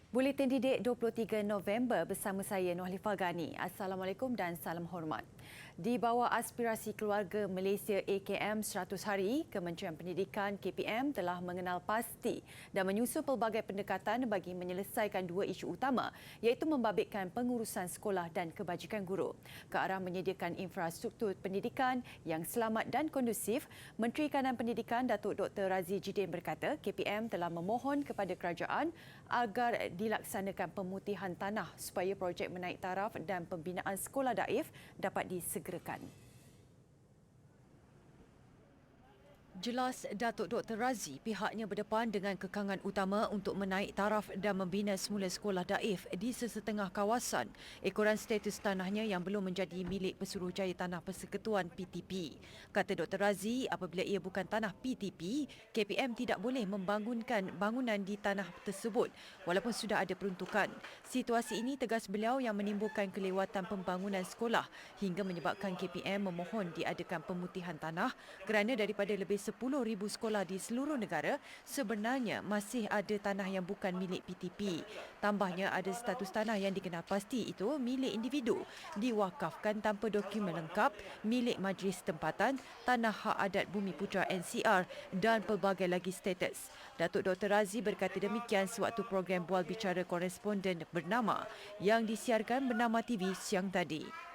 Buletin Didik 23 November bersama saya Nohalifah Gani. Assalamualaikum dan salam hormat. Di bawah aspirasi keluarga Malaysia AKM 100 hari, Kementerian Pendidikan KPM telah mengenal pasti dan menyusun pelbagai pendekatan bagi menyelesaikan dua isu utama iaitu membabitkan pengurusan sekolah dan kebajikan guru. Ke arah menyediakan infrastruktur pendidikan yang selamat dan kondusif, Menteri Kanan Pendidikan Datuk Dr. Razi Jidin berkata KPM telah memohon kepada kerajaan agar dilaksanakan pemutihan tanah supaya projek menaik taraf dan pembinaan sekolah daif dapat disegerakan. Jelas Datuk Dr. Razi pihaknya berdepan dengan kekangan utama untuk menaik taraf dan membina semula sekolah daif di sesetengah kawasan ekoran status tanahnya yang belum menjadi milik Pesuruhjaya Tanah Persekutuan PTP. Kata Dr. Razi, apabila ia bukan tanah PTP, KPM tidak boleh membangunkan bangunan di tanah tersebut walaupun sudah ada peruntukan. Situasi ini tegas beliau yang menimbulkan kelewatan pembangunan sekolah hingga menyebabkan KPM memohon diadakan pemutihan tanah kerana daripada lebih 10,000 sekolah di seluruh negara sebenarnya masih ada tanah yang bukan milik PTP. Tambahnya ada status tanah yang dikenal pasti itu milik individu, diwakafkan tanpa dokumen lengkap, milik majlis tempatan, tanah hak adat Bumi Putra NCR dan pelbagai lagi status. Datuk Dr. Razi berkata demikian sewaktu program Bual Bicara Koresponden bernama yang disiarkan bernama TV siang tadi.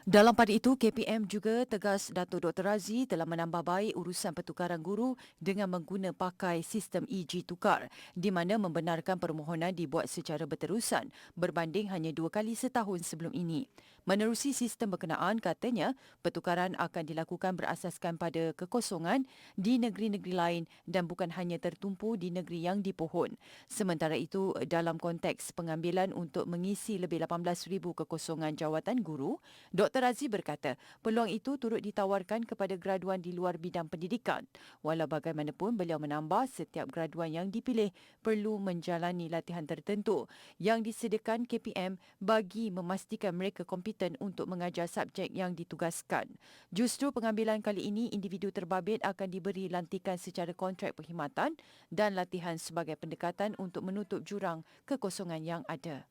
Dalam pada itu, KPM juga tegas Datuk Dr. Razi telah menambah baik urusan pertukaran guru dengan mengguna pakai sistem EG Tukar di mana membenarkan permohonan dibuat secara berterusan berbanding hanya 2 kali setahun sebelum ini. Menerusi sistem berkenaan, katanya pertukaran akan dilakukan berasaskan pada kekosongan di negeri-negeri lain dan bukan hanya tertumpu di negeri yang dipohon. Sementara itu, dalam konteks pengambilan untuk mengisi lebih 18,000 kekosongan jawatan guru, Dr. Razi berkata peluang itu turut ditawarkan kepada graduan di luar bidang pendidikan. Walau bagaimanapun, beliau menambah setiap graduan yang dipilih perlu menjalani latihan tertentu yang disediakan KPM bagi memastikan mereka kompeten untuk mengajar subjek yang ditugaskan. Justru pengambilan kali ini, individu terbabit akan diberi lantikan secara kontrak perkhidmatan dan latihan sebagai pendekatan untuk menutup jurang kekosongan yang ada.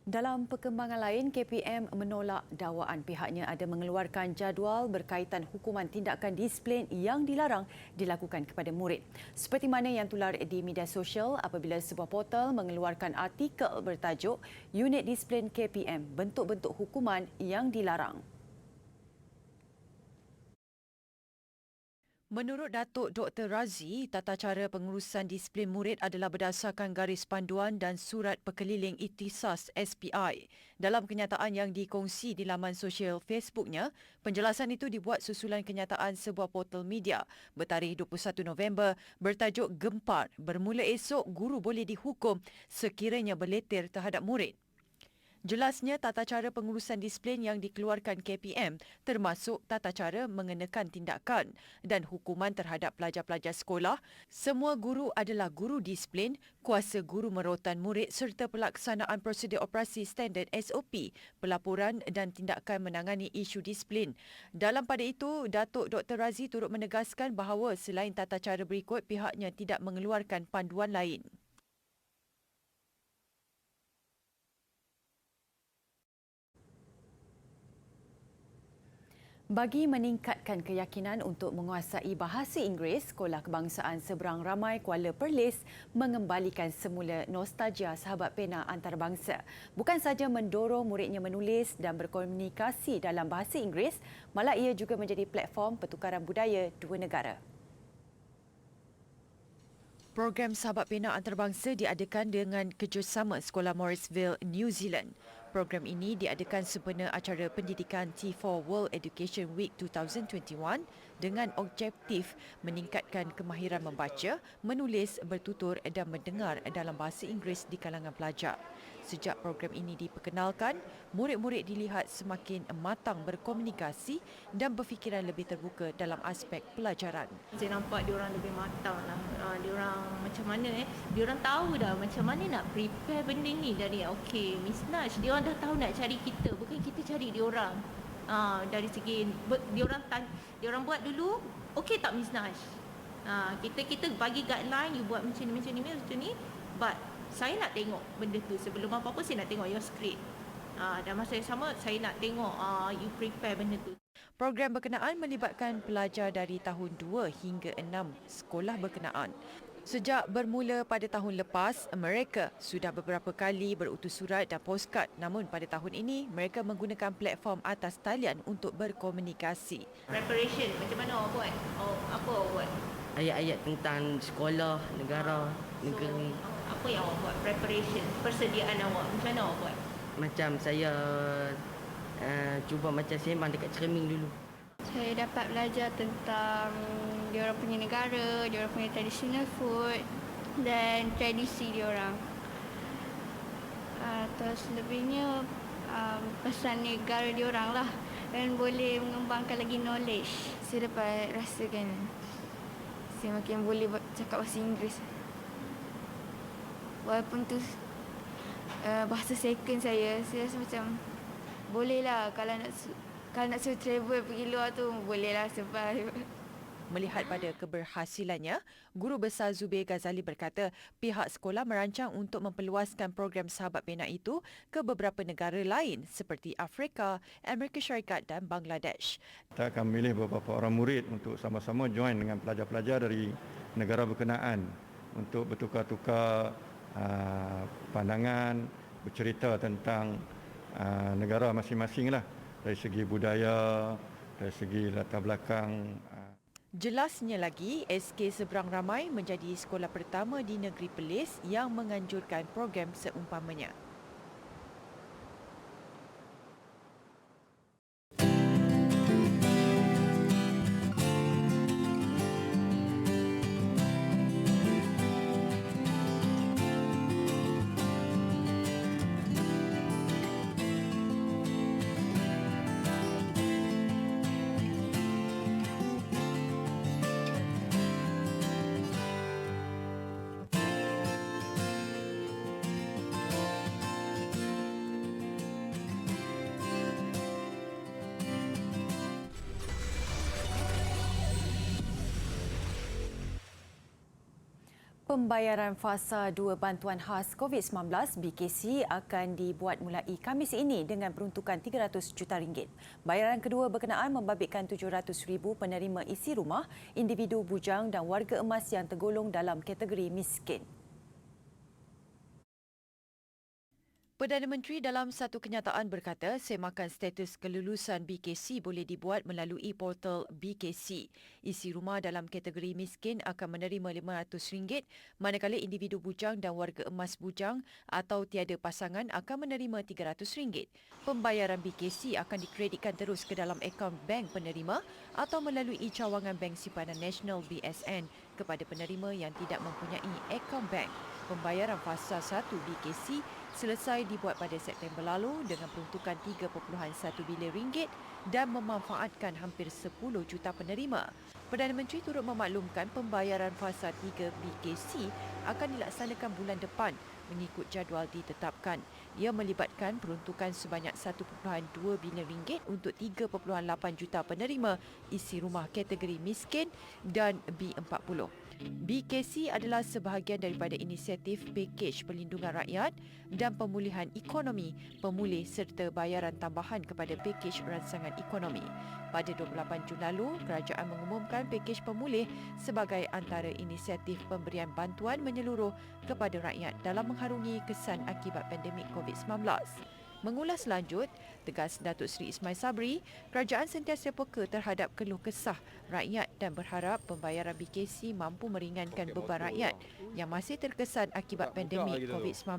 Dalam perkembangan lain, KPM menolak dakwaan pihaknya ada mengeluarkan jadual berkaitan hukuman tindakan disiplin yang dilarang dilakukan kepada murid. Seperti mana yang tular di media sosial apabila sebuah portal mengeluarkan artikel bertajuk Unit Disiplin KPM, bentuk-bentuk hukuman yang dilarang. Menurut Datuk Dr. Razi, tata cara pengurusan disiplin murid adalah berdasarkan garis panduan dan surat perkeliling Ikhtisas SPI. Dalam kenyataan yang dikongsi di laman sosial Facebooknya, penjelasan itu dibuat susulan kenyataan sebuah portal media bertarikh 21 November bertajuk Gempar. Bermula esok, guru boleh dihukum sekiranya berleter terhadap murid. Jelasnya tata cara pengurusan disiplin yang dikeluarkan KPM termasuk tata cara mengenakan tindakan dan hukuman terhadap pelajar-pelajar sekolah. Semua guru adalah guru disiplin, kuasa guru merotan murid serta pelaksanaan prosedur operasi standard SOP, pelaporan dan tindakan menangani isu disiplin. Dalam pada itu, Datuk Dr. Razi turut menegaskan bahawa selain tata cara berikut, pihaknya tidak mengeluarkan panduan lain. Bagi meningkatkan keyakinan untuk menguasai bahasa Inggeris, Sekolah Kebangsaan Seberang Ramai Kuala Perlis mengembalikan semula nostalgia sahabat pena antarabangsa. Bukan sahaja mendorong muridnya menulis dan berkomunikasi dalam bahasa Inggeris, malah ia juga menjadi platform pertukaran budaya dua negara. Program Sahabat Pena Antarabangsa diadakan dengan kerjasama Sekolah Morrisville, New Zealand. Program ini diadakan sempena acara pendidikan T4 World Education Week 2021 dengan objektif meningkatkan kemahiran membaca, menulis, bertutur dan mendengar dalam bahasa Inggeris di kalangan pelajar. Sejak program ini diperkenalkan, murid-murid dilihat semakin matang berkomunikasi dan berfikiran lebih terbuka dalam aspek pelajaran. Saya nampak diorang lebih matang lah. Diorang macam mana diorang tahu dah macam mana nak prepare benda ni dari okey Miss Naj, diorang dah tahu nak cari kita, bukan kita cari diorang. Dari segi diorang buat dulu, okey tak Miss Nash? Kita bagi guideline, you buat macam ni, but saya nak tengok benda tu sebelum apa-apa, saya nak tengok your script. Dan masa yang sama saya nak tengok you prepare benda tu. Program berkenaan melibatkan pelajar dari tahun 2 hingga 6 sekolah berkenaan. Sejak bermula pada tahun lepas, mereka sudah beberapa kali berutus surat dan postcard, namun pada tahun ini mereka menggunakan platform atas talian untuk berkomunikasi. Preparation, macam mana awak buat? Apa awak buat? Ayat-ayat tentang sekolah, negara, negeri. Apa yang awak buat? Preparation, persediaan awak, macam mana awak buat? Macam saya cuba macam sembang dekat cermin dulu. Saya dapat belajar tentang diorang punya negara, diorang punya traditional food dan tradisi diorang. Terus lebihnya pesan negara diorang lah, dan boleh mengembangkan lagi knowledge. Saya dapat rasakan saya makin boleh cakap bahasa Inggeris. Walaupun tu bahasa second saya rasa macam bolehlah kalau nak suruh travel pergi luar tu bolehlah survive. Melihat pada keberhasilannya, Guru Besar Zubir Ghazali berkata pihak sekolah merancang untuk memperluaskan program Sahabat Bina itu ke beberapa negara lain seperti Afrika, Amerika Syarikat dan Bangladesh. Kita akan memilih beberapa orang murid untuk sama-sama join dengan pelajar-pelajar dari negara berkenaan untuk bertukar-tukar pandangan, bercerita tentang negara masing-masing lah, dari segi budaya, dari segi latar belakang. Jelasnya lagi, SK Seberang Ramai menjadi sekolah pertama di negeri Perlis yang menganjurkan program seumpamanya. Pembayaran fasa 2 bantuan khas COVID-19 BKC akan dibuat mulai Khamis ini dengan peruntukan RM300 juta. Bayaran kedua berkenaan membabitkan 700,000 penerima isi rumah, individu bujang dan warga emas yang tergolong dalam kategori miskin. Perdana Menteri dalam satu kenyataan berkata semakan status kelulusan BKC boleh dibuat melalui portal BKC. Isi rumah dalam kategori miskin akan menerima RM500, manakala individu bujang dan warga emas bujang atau tiada pasangan akan menerima RM300. Pembayaran BKC akan dikreditkan terus ke dalam akaun bank penerima atau melalui cawangan Bank Simpanan Nasional BSN kepada penerima yang tidak mempunyai akaun bank. Pembayaran fasa 1 BKC selesai dibuat pada September lalu dengan peruntukan RM3.1 bilion dan memanfaatkan hampir 10 juta penerima. Perdana Menteri turut memaklumkan pembayaran fasa 3 BKC akan dilaksanakan bulan depan mengikut jadual ditetapkan. Ia melibatkan peruntukan sebanyak RM1.2 bilion untuk 3.8 juta penerima isi rumah kategori miskin dan B40. BKC adalah sebahagian daripada inisiatif Pakej Perlindungan Rakyat dan Pemulihan Ekonomi Pemulih serta bayaran tambahan kepada Pakej Rancangan Ekonomi. Pada 28 Jun lalu, kerajaan mengumumkan Pakej Pemulih sebagai antara inisiatif pemberian bantuan menyeluruh kepada rakyat dalam mengharungi kesan akibat pandemik COVID-19. Mengulas lanjut, tegas Datuk Seri Ismail Sabri, kerajaan sentiasa peka terhadap keluh kesah rakyat dan berharap pembayaran BKC mampu meringankan beban rakyat yang masih terkesan akibat pandemik COVID-19.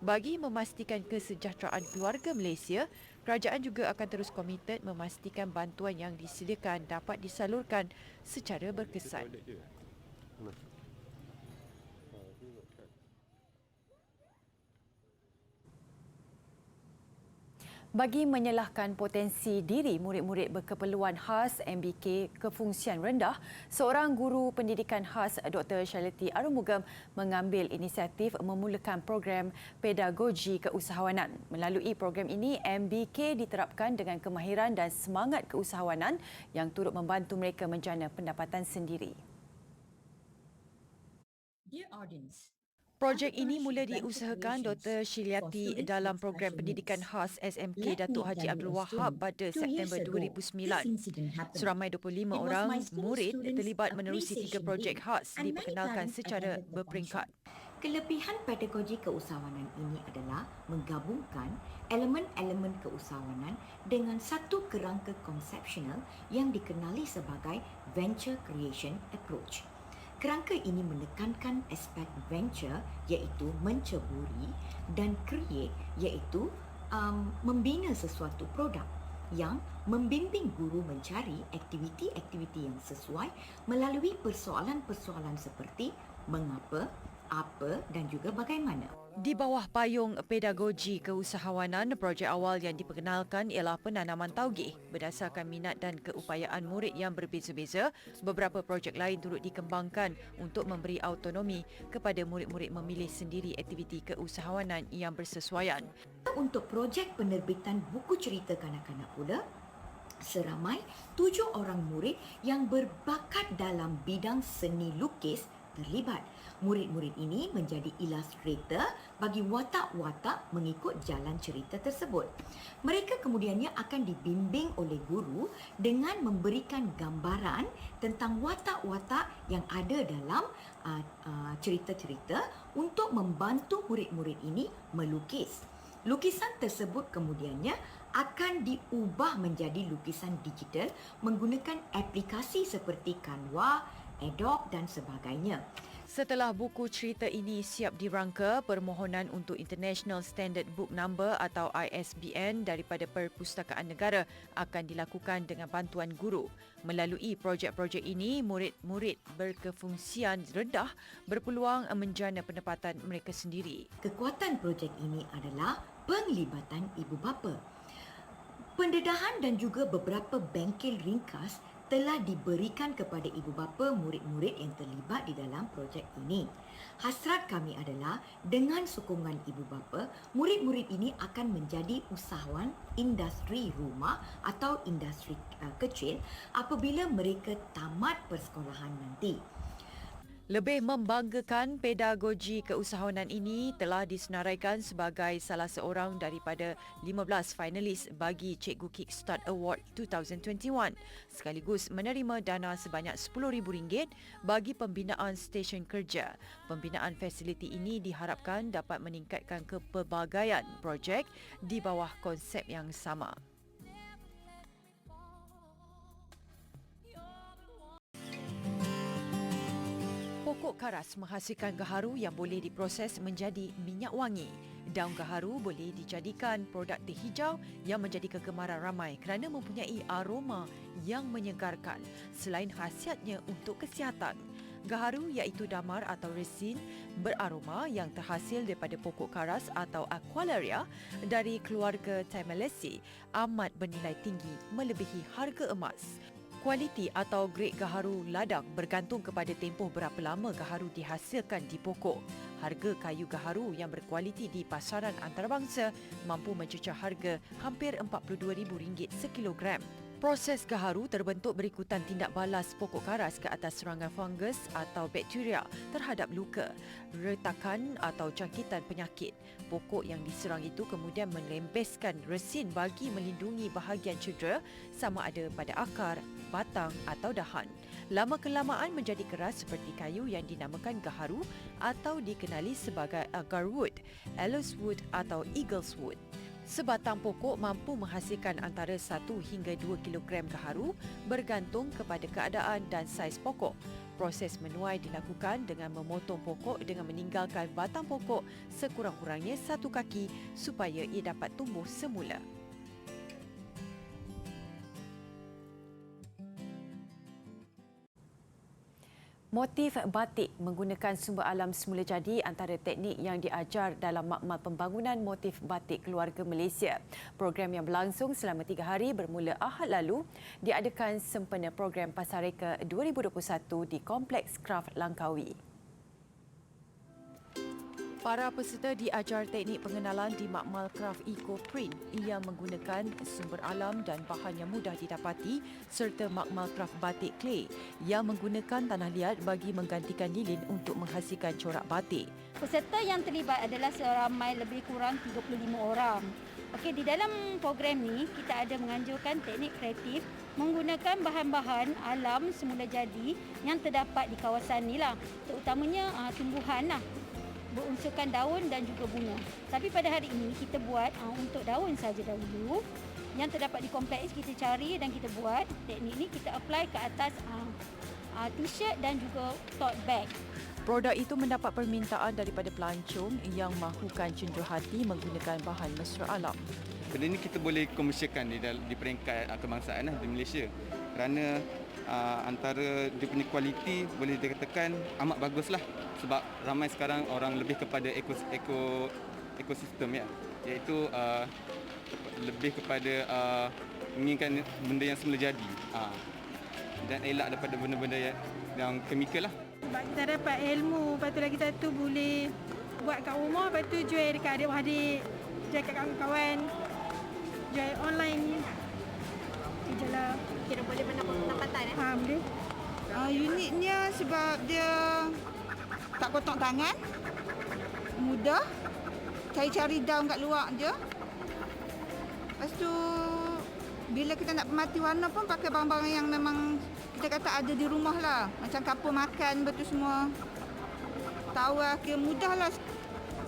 Bagi memastikan kesejahteraan keluarga Malaysia, kerajaan juga akan terus komited memastikan bantuan yang disediakan dapat disalurkan secara berkesan. Bagi menyelahkan potensi diri murid-murid berkeperluan khas MBK kefungsian rendah, seorang guru pendidikan khas Dr. Shalati Arumugam mengambil inisiatif memulakan program pedagogi keusahawanan. Melalui program ini, MBK diterapkan dengan kemahiran dan semangat keusahawanan yang turut membantu mereka menjana pendapatan sendiri. Dear audience, Projek ini mula diusahakan Dr. Shiliati dalam program pendidikan khas SMK Datuk Haji Abdul Wahab pada September 2009. Seramai 25 orang murid terlibat menerusi 3 projek khas diperkenalkan secara berperingkat. kelebihan pedagogi keusahawanan ini adalah menggabungkan elemen-elemen keusahawanan dengan satu kerangka konsepsional yang dikenali sebagai Venture Creation Approach. Kerangka ini menekankan aspek venture iaitu menceburi dan create iaitu membina sesuatu produk yang membimbing guru mencari aktiviti-aktiviti yang sesuai melalui persoalan-persoalan seperti mengapa, apa dan juga bagaimana. Di bawah payung pedagogi keusahawanan, projek awal yang diperkenalkan ialah penanaman taugih. Berdasarkan minat dan keupayaan murid yang berbeza-beza, beberapa projek lain turut dikembangkan untuk memberi autonomi kepada murid-murid memilih sendiri aktiviti keusahawanan yang bersesuaian. Untuk projek penerbitan buku cerita kanak-kanak pula, seramai 7 orang murid yang berbakat dalam bidang seni lukis terlibat. Murid-murid ini menjadi ilustrator bagi watak-watak mengikut jalan cerita tersebut. Mereka kemudiannya akan dibimbing oleh guru dengan memberikan gambaran tentang watak-watak yang ada dalam cerita-cerita untuk membantu murid-murid ini melukis. Lukisan tersebut kemudiannya akan diubah menjadi lukisan digital menggunakan aplikasi seperti Canva, Adobe dan sebagainya. Setelah buku cerita ini siap dirangka, permohonan untuk International Standard Book Number atau ISBN daripada Perpustakaan Negara akan dilakukan dengan bantuan guru. Melalui projek-projek ini, murid-murid berkefungsian rendah berpeluang menjana pendapatan mereka sendiri. Kekuatan projek ini adalah penglibatan ibu bapa. Pendedahan dan juga beberapa bengkel ringkas telah diberikan kepada ibu bapa murid-murid yang terlibat di dalam projek ini. Hasrat kami adalah dengan sokongan ibu bapa, murid-murid ini akan menjadi usahawan industri rumah atau industri kecil apabila mereka tamat persekolahan nanti. Lebih membanggakan, pedagogi keusahawanan ini telah disenaraikan sebagai salah seorang daripada 15 finalis bagi Cikgu Kickstart Award 2021 sekaligus menerima dana sebanyak RM10,000 bagi pembinaan stesen kerja. Pembinaan fasiliti ini diharapkan dapat meningkatkan kepelbagaian projek di bawah konsep yang sama. Pokok karas menghasilkan gaharu yang boleh diproses menjadi minyak wangi. Daun gaharu boleh dijadikan produk teh hijau yang menjadi kegemaran ramai kerana mempunyai aroma yang menyegarkan selain khasiatnya untuk kesihatan. Gaharu iaitu damar atau resin beraroma yang terhasil daripada pokok karas atau Aqualaria dari keluarga Timalaceae amat bernilai tinggi melebihi harga emas. Kualiti atau grade gaharu ladang bergantung kepada tempoh berapa lama gaharu dihasilkan di pokok. Harga kayu gaharu yang berkualiti di pasaran antarabangsa mampu mencecah harga hampir RM42,000 sekilogram. Proses gaharu terbentuk berikutan tindak balas pokok karas ke atas serangan fungus atau bakteria terhadap luka, retakan atau jangkitan penyakit. Pokok yang diserang itu kemudian melembeskan resin bagi melindungi bahagian cedera sama ada pada akar, batang atau dahan. Lama-kelamaan menjadi keras seperti kayu yang dinamakan gaharu atau dikenali sebagai agarwood, aloeswood atau eagleswood. Sebatang pokok mampu menghasilkan antara 1 hingga 2 kilogram gaharu bergantung kepada keadaan dan saiz pokok. Proses menuai dilakukan dengan memotong pokok dengan meninggalkan batang pokok sekurang-kurangnya 1 kaki supaya ia dapat tumbuh semula. Motif batik menggunakan sumber alam semula jadi antara teknik yang diajar dalam Makmal Pembangunan Motif Batik Keluarga Malaysia. Program yang berlangsung selama 3 hari bermula Ahad lalu diadakan sempena program Pasareka 2021 di Kompleks Kraf Langkawi. Para peserta diajar teknik pengenalan di Makmal Craft Eco Print yang menggunakan sumber alam dan bahan yang mudah didapati serta Makmal Craft Batik Clay yang menggunakan tanah liat bagi menggantikan lilin untuk menghasilkan corak batik. Peserta yang terlibat adalah seramai lebih kurang 35 orang. Okey, di dalam program ni kita ada menganjurkan teknik kreatif menggunakan bahan-bahan alam semula jadi yang terdapat di kawasan ni lah. Terutamanya tumbuhan lah. Berunsurkan daun dan juga bunga. Tapi pada hari ini kita buat untuk daun saja dahulu. Yang terdapat di kompleks kita cari dan kita buat. Teknik ni kita apply ke atas t-shirt dan juga tote bag. Produk itu mendapat permintaan daripada pelancong yang mahukan cenderung hati menggunakan bahan mesra alam. Benda ni kita boleh komersialkan di peringkat kebangsaan di Malaysia. Kerana antara dia punya kualiti boleh dikatakan amat baguslah. Sebab ramai sekarang orang lebih kepada ekosistem ya. Iaitu lebih kepada menginginkan benda yang semula jadi. Dan elak daripada benda-benda yang kemikal lah. Sebab kita dapat ilmu, lepas tu lagi satu boleh buat kat rumah, lepas tu jual dekat adik-adik, jual kat kawan-kawan, jual online. Itu je lah. Kira boleh mendapat pendapatan Boleh. Uniknya sebab dia tak potong tangan, mudah, cari-cari daun kat luar je. Lepas tu, bila kita nak pemati warna pun pakai barang-barang yang memang kita kata ada di rumah lah. Macam kapur makan, betul semua. Tawar, kira mudah lah.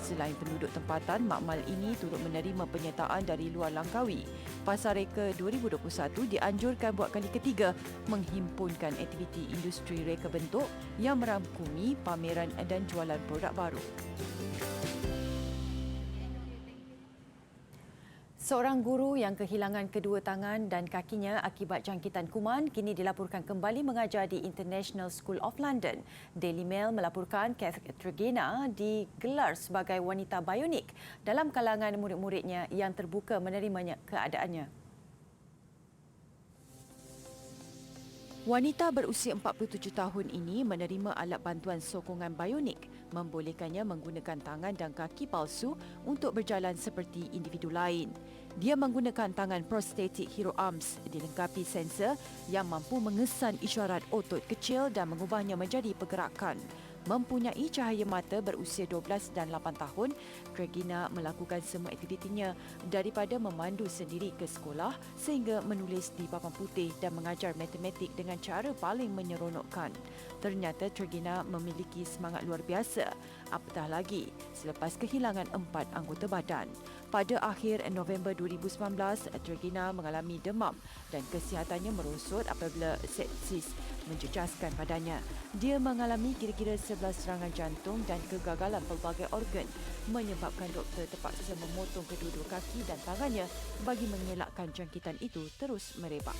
Selain penduduk tempatan, makmal ini turut menerima penyertaan dari luar Langkawi. Pasareka 2021 dianjurkan buat kali ketiga menghimpunkan aktiviti industri reka bentuk yang merangkumi pameran dan jualan produk baru. Seorang guru yang kehilangan kedua tangan dan kakinya akibat jangkitan kuman kini dilaporkan kembali mengajar di International School of London. Daily Mail melaporkan Kath Tregenna digelar sebagai wanita bionik dalam kalangan murid-muridnya yang terbuka menerimanya keadaannya. Wanita berusia 47 tahun ini menerima alat bantuan sokongan bionik, membolehkannya menggunakan tangan dan kaki palsu untuk berjalan seperti individu lain. Dia menggunakan tangan prostetik Hero Arms dilengkapi sensor yang mampu mengesan isyarat otot kecil dan mengubahnya menjadi pergerakan. Mempunyai cahaya mata berusia 12 dan 8 tahun, Tregenna melakukan semua aktivitinya daripada memandu sendiri ke sekolah sehingga menulis di papan putih dan mengajar matematik dengan cara paling menyeronokkan. Ternyata Tregenna memiliki semangat luar biasa, apatah lagi selepas kehilangan 4 anggota badan. Pada akhir November 2019, Tregenna mengalami demam dan kesihatannya merosot apabila sepsis menjejaskan badannya. Dia mengalami kira-kira 11 serangan jantung dan kegagalan pelbagai organ, menyebabkan doktor terpaksa memotong kedua-dua kaki dan tangannya bagi mengelakkan jangkitan itu terus merebak.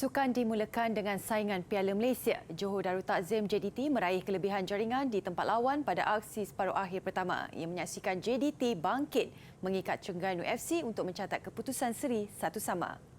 Sukan dimulakan dengan saingan Piala Malaysia. Johor Darul Takzim JDT meraih kelebihan jaringan di tempat lawan pada aksi separuh akhir pertama yang menyaksikan JDT bangkit mengikat Terengganu FC untuk mencatat keputusan seri 1-1.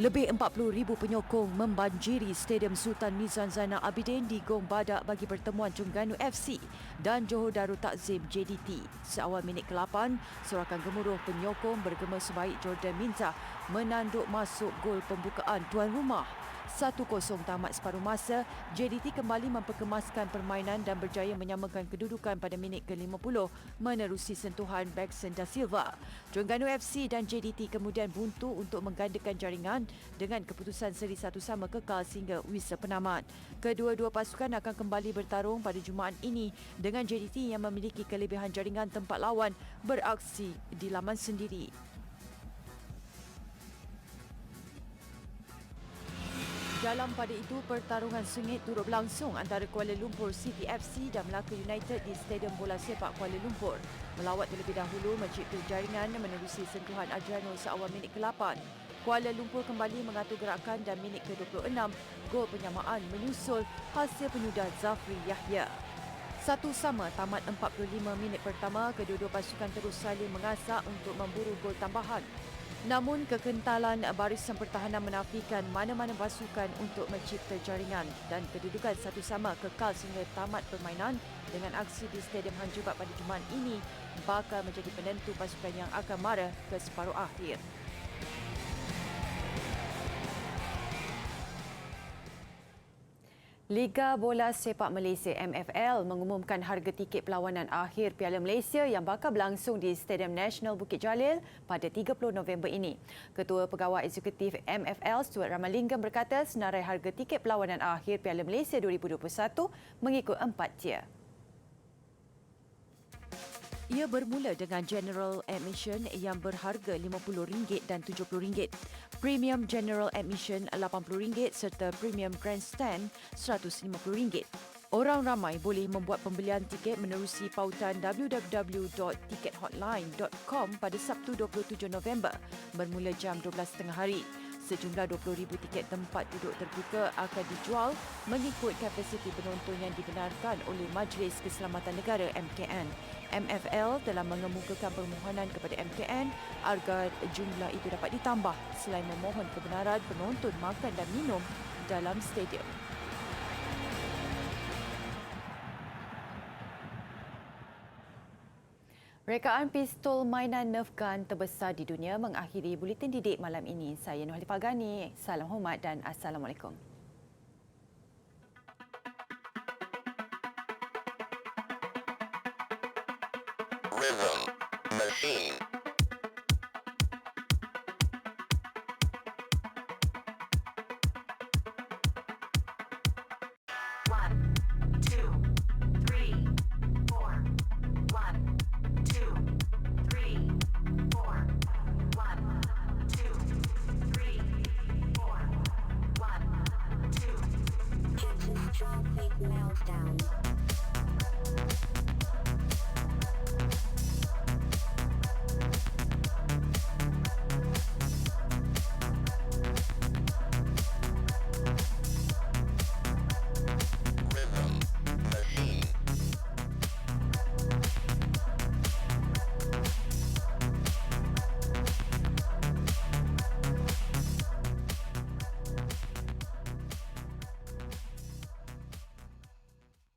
Lebih 40,000 penyokong membanjiri Stadium Sultan Mizan Zainal Abidin di Gong Badak bagi pertemuan Terengganu FC dan Johor Darul Takzim JDT. Seawal minit ke-8, sorakan gemuruh penyokong bergema sebaik Jordan Minta menanduk masuk gol pembukaan tuan rumah. 1-0 tamat separuh masa, JDT kembali memperkemaskan permainan dan berjaya menyamakan kedudukan pada minit ke-50 menerusi sentuhan Baxter da Silva. Terengganu FC dan JDT kemudian buntu untuk menggandakan jaringan dengan keputusan seri 1-1 kekal sehingga whistle penamat. Kedua-dua pasukan akan kembali bertarung pada Jumaat ini dengan JDT yang memiliki kelebihan jaringan tempat lawan beraksi di laman sendiri. Dalam pada itu, pertarungan sengit turut berlangsung antara Kuala Lumpur City FC dan Melaka United di Stadium Bola Sepak Kuala Lumpur. Melawat terlebih dahulu mencipta jaringan menerusi sentuhan Adriano seawal minit ke-8. Kuala Lumpur kembali mengatur gerakan dan minit ke-26, gol penyamaan menyusul hasil penyudah Zafri Yahya. 1-1 tamat 45 minit pertama, kedua-dua pasukan terus saling mengasak untuk memburu gol tambahan. Namun kekentalan barisan pertahanan menafikan mana-mana pasukan untuk mencipta jaringan dan kedudukan 1-1 kekal sehingga tamat permainan dengan aksi di Stadium Hang Jebat pada Jumaat ini bakal menjadi penentu pasukan yang akan mara ke separuh akhir. Liga Bola Sepak Malaysia MFL mengumumkan harga tiket perlawanan akhir Piala Malaysia yang bakal berlangsung di Stadium Nasional Bukit Jalil pada 30 November ini. Ketua Pegawai Eksekutif MFL Stuart Ramalingam berkata senarai harga tiket perlawanan akhir Piala Malaysia 2021 mengikut 4 tier. Ia bermula dengan General Admission yang berharga RM50 dan RM70, Premium General Admission RM80 serta Premium Grandstand RM150. Orang ramai boleh membuat pembelian tiket menerusi pautan www.tickethotline.com pada Sabtu 27 November bermula jam 12.30 hari. Sejumlah 20,000 tiket tempat duduk terbuka akan dijual mengikut kapasiti penonton yang dibenarkan oleh Majlis Keselamatan Negara MKN. MFL telah mengemukakan permohonan kepada MKN agar jumlah itu dapat ditambah selain memohon kebenaran penonton makan dan minum dalam stadium. Rekaan pistol mainan Nerf gun terbesar di dunia mengakhiri buletin didik malam ini. Saya Nur Halifah Ghani. Salam hormat dan Assalamualaikum. Rhythm Machine.